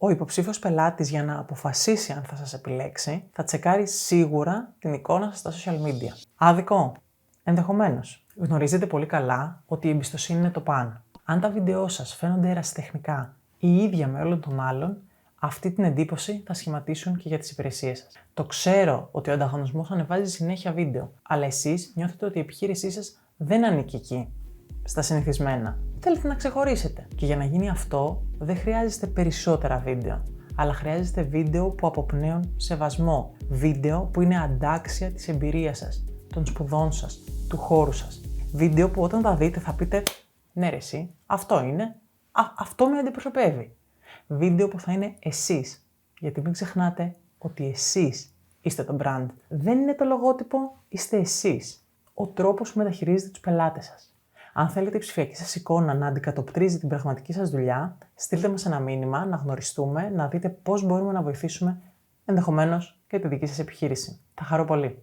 Ο υποψήφιος πελάτης, για να αποφασίσει αν θα σας επιλέξει, θα τσεκάρει σίγουρα την εικόνα σας στα social media. Άδικο? Ενδεχομένως. Γνωρίζετε πολύ καλά ότι η εμπιστοσύνη είναι το παν. Αν τα βίντεό σας φαίνονται ερασιτεχνικά ή ίδια με όλων των άλλων, αυτή την εντύπωση θα σχηματίσουν και για τις υπηρεσίες σας. Το ξέρω ότι ο ανταγωνισμός ανεβάζει συνέχεια βίντεο, αλλά εσείς νιώθετε ότι η επιχείρησή σας δεν ανήκει εκεί, στα συνηθισμένα. Θέλετε να ξεχωρίσετε. Και για να γίνει αυτό, δεν χρειάζεστε περισσότερα βίντεο, αλλά χρειάζεστε βίντεο που αποπνέουν σεβασμό. Βίντεο που είναι αντάξια της εμπειρίας σας, των σπουδών σας, του χώρου σας. Βίντεο που όταν τα δείτε θα πείτε «Ναι ρε εσύ, αυτό είναι, αυτό με αντιπροσωπεύει». Βίντεο που θα είναι εσείς, γιατί μην ξεχνάτε ότι εσείς είστε το brand. Δεν είναι το λογότυπο, είστε εσείς. Ο τρόπος που μεταχειρίζετε τους πελάτες σας. Αν θέλετε η ψηφιακή σας εικόνα να αντικατοπτρίζει την πραγματική σας δουλειά, στείλτε μας ένα μήνυμα, να γνωριστούμε, να δείτε πώς μπορούμε να βοηθήσουμε ενδεχομένως και τη δική σας επιχείρηση. Θα χαρώ πολύ.